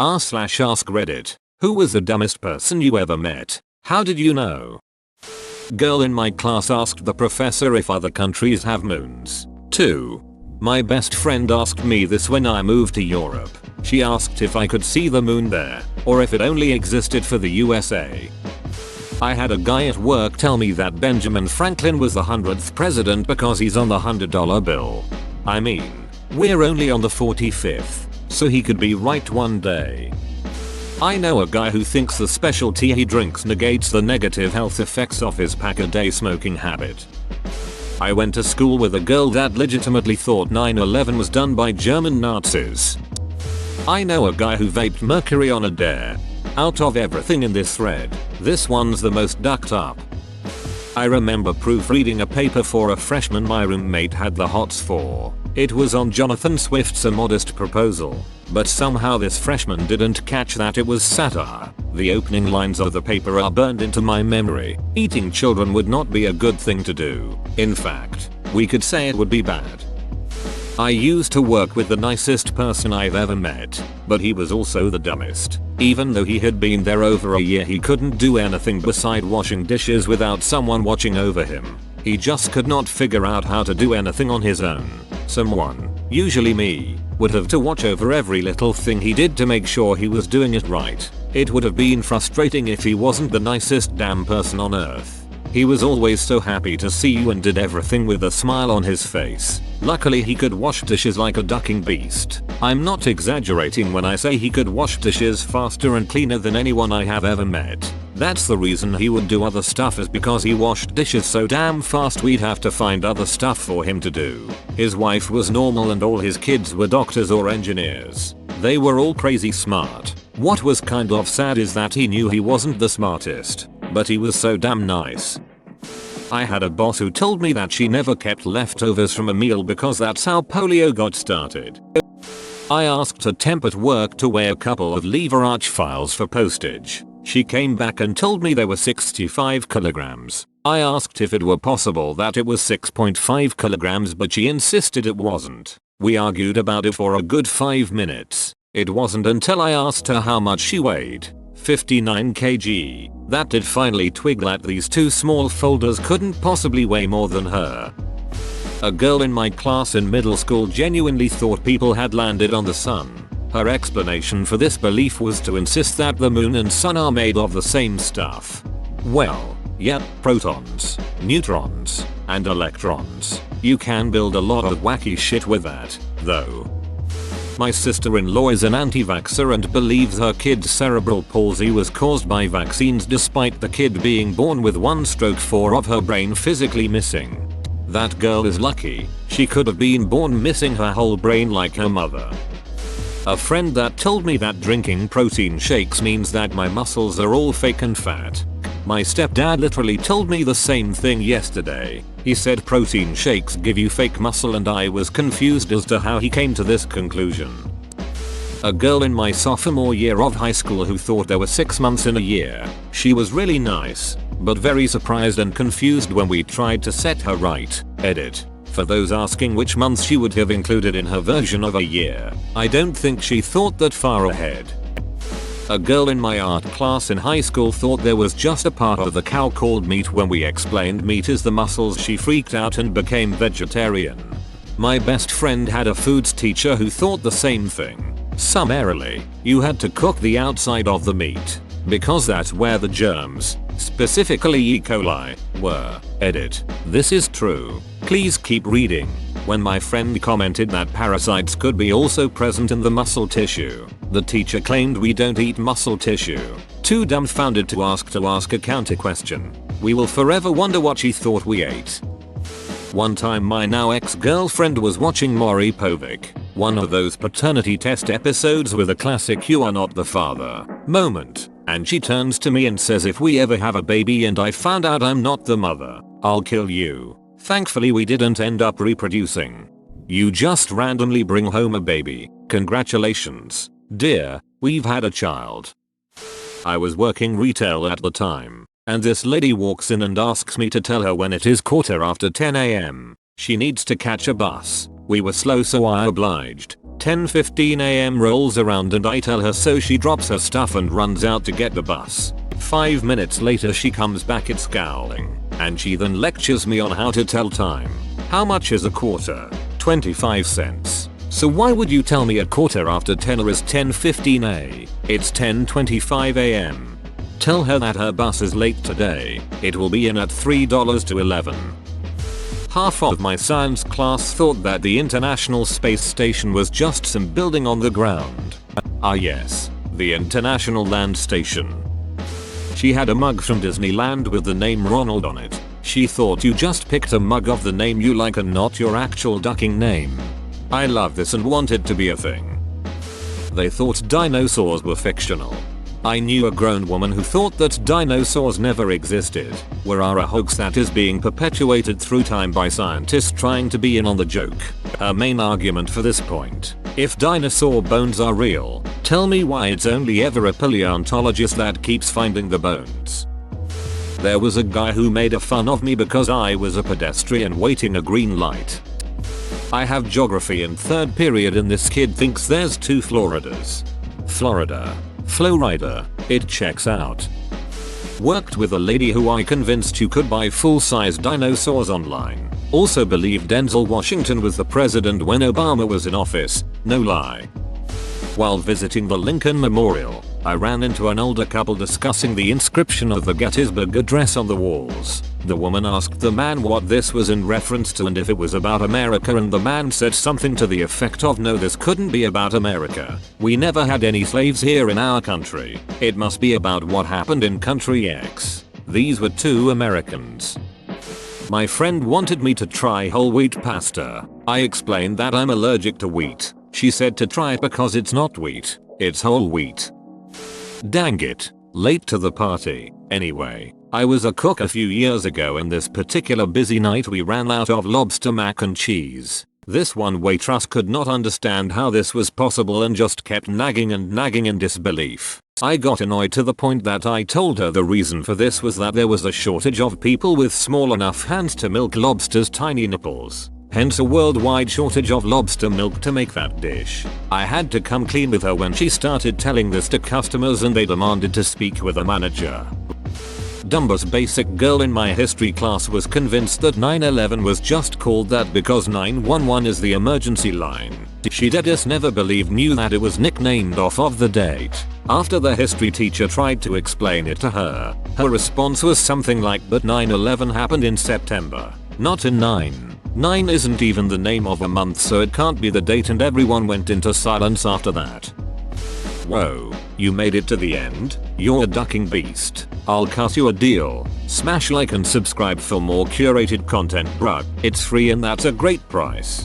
r/ask Reddit. Who was the dumbest person you ever met? How did you know? Girl in my class asked the professor if other countries have moons. 2. My best friend asked me this when I moved to Europe. She asked if I could see the moon there, or if it only existed for the USA. I had a guy at work tell me that Benjamin Franklin was the 100th president because he's on the $100 bill. I mean, we're only on the 45th, so he could be right one day. I know a guy who thinks the special tea he drinks negates the negative health effects of his pack-a-day smoking habit. I went to school with a girl that legitimately thought 9/11 was done by German Nazis. I know a guy who vaped mercury on a dare. Out of everything in this thread, this one's the most ducked up. I remember proofreading a paper for a freshman my roommate had the hots for. It was on Jonathan Swift's A Modest Proposal, but somehow this freshman didn't catch that it was satire. The opening lines of the paper are burned into my memory. Eating children would not be a good thing to do. In fact, we could say it would be bad. I used to work with the nicest person I've ever met, but he was also the dumbest. Even though he had been there over a year, he couldn't do anything beside washing dishes without someone watching over him. He just could not figure out how to do anything on his own. Someone, usually me, would have to watch over every little thing he did to make sure he was doing it right. It would have been frustrating if he wasn't the nicest damn person on earth. He was always so happy to see you and did everything with a smile on his face. Luckily he could wash dishes like a ducking beast. I'm not exaggerating when I say he could wash dishes faster and cleaner than anyone I have ever met. That's the reason he would do other stuff, is because he washed dishes so damn fast we'd have to find other stuff for him to do. His wife was normal and all his kids were doctors or engineers. They were all crazy smart. What was kind of sad is that he knew he wasn't the smartest, but he was so damn nice. I had a boss who told me that she never kept leftovers from a meal because that's how polio got started. I asked a temp at work to weigh a couple of lever arch files for postage. She came back and told me they were 65 kilograms. I asked if it were possible that it was 6.5 kilograms, but she insisted it wasn't. We argued about it for a good 5 minutes. It wasn't until I asked her how much she weighed, 59 kg, that did finally twig that these two small folders couldn't possibly weigh more than her. A girl in my class in middle school genuinely thought people had landed on the sun. Her explanation for this belief was to insist that the moon and sun are made of the same stuff. Well, yep, protons, neutrons, and electrons. You can build a lot of wacky shit with that, though. My sister-in-law is an anti-vaxxer and believes her kid's cerebral palsy was caused by vaccines, despite the kid being born with 1/4 of her brain physically missing. That girl is lucky. She could have been born missing her whole brain like her mother. A friend that told me that drinking protein shakes means that my muscles are all fake and fat. My stepdad literally told me the same thing yesterday. He said protein shakes give you fake muscle, and I was confused as to how he came to this conclusion. A girl in my sophomore year of high school who thought there were 6 months in a year. She was really nice, but very surprised and confused when we tried to set her right. Edit. For those asking which months she would have included in her version of a year, I don't think she thought that far ahead. A girl in my art class in high school thought there was just a part of the cow called meat. When we explained meat is the muscles, she freaked out and became vegetarian. My best friend had a foods teacher who thought the same thing. Summarily, you had to cook the outside of the meat, because that's where the germs, specifically E. coli, were. Edit. This is true. Please keep reading. When my friend commented that parasites could be also present in the muscle tissue, the teacher claimed we don't eat muscle tissue. Too dumbfounded to ask a counter question. We will forever wonder what she thought we ate. One time my now ex-girlfriend was watching Maury Povich, one of those paternity test episodes with a classic "you are not the father" moment, and she turns to me and says, "If we ever have a baby and I found out I'm not the mother, I'll kill you." Thankfully we didn't end up reproducing. You just randomly bring home a baby. Congratulations, dear, we've had a child. I was working retail at the time, and this lady walks in and asks me to tell her when it is 10:15 a.m. She needs to catch a bus. We were slow, so I obliged. 10:15 am rolls around and I tell her so she drops her stuff and runs out to get the bus. 5 minutes later she comes back scowling, and she then lectures me on how to tell time. How much is a quarter? 25 cents. So why would you tell me a quarter after 10 is 10:15 a? It's 10:25 am. Tell her that her bus is late today. It will be in at $3 to 11. Half of my science class thought that the International Space Station was just some building on the ground. Ah yes, the International Land Station. She had a mug from Disneyland with the name Ronald on it. She thought you just picked a mug of the name you like and not your actual ducking name. I love this and want it to be a thing. They thought dinosaurs were fictional. I knew a grown woman who thought that dinosaurs never existed, were a hoax that is being perpetuated through time by scientists trying to be in on the joke. Her main argument for this point: if dinosaur bones are real, tell me why it's only ever a paleontologist that keeps finding the bones. There was a guy who made a fun of me because I was a pedestrian waiting a green light. I have geography in 3rd period and this kid thinks there's 2 Floridas. Florida. Florida. It checks out. Worked with a lady who I convinced you could buy full-size dinosaurs online. Also believed Denzel Washington was the president when Obama was in office. No lie. While visiting the Lincoln Memorial, I ran into an older couple discussing the inscription of the Gettysburg Address on the walls. The woman asked the man what this was in reference to and if it was about America, and the man said something to the effect of, no, this couldn't be about America. We never had any slaves here in our country. It must be about what happened in country X. These were 2 Americans. My friend wanted me to try whole wheat pasta. I explained that I'm allergic to wheat. She said to try it because it's not wheat, it's whole wheat. Dang it. Late to the party. Anyway, I was a cook a few years ago and this particular busy night we ran out of lobster mac and cheese. This one waitress could not understand how this was possible and just kept nagging in disbelief. I got annoyed to the point that I told her the reason for this was that there was a shortage of people with small enough hands to milk lobster's tiny nipples. Hence a worldwide shortage of lobster milk to make that dish. I had to come clean with her when she started telling this to customers and they demanded to speak with a manager. Dumbest basic girl in my history class was convinced that 9/11 was just called that because 911 is the emergency line. She deadass never knew that it was nicknamed off of the date. After the history teacher tried to explain it to her, her response was something like, but 9/11 happened in September, not in 9. 9 isn't even the name of a month, so it can't be the date, and everyone went into silence after that. Whoa, you made it to the end? You're a ducking beast. I'll cut you a deal. Smash like and subscribe for more curated content, bruh. It's free and that's a great price.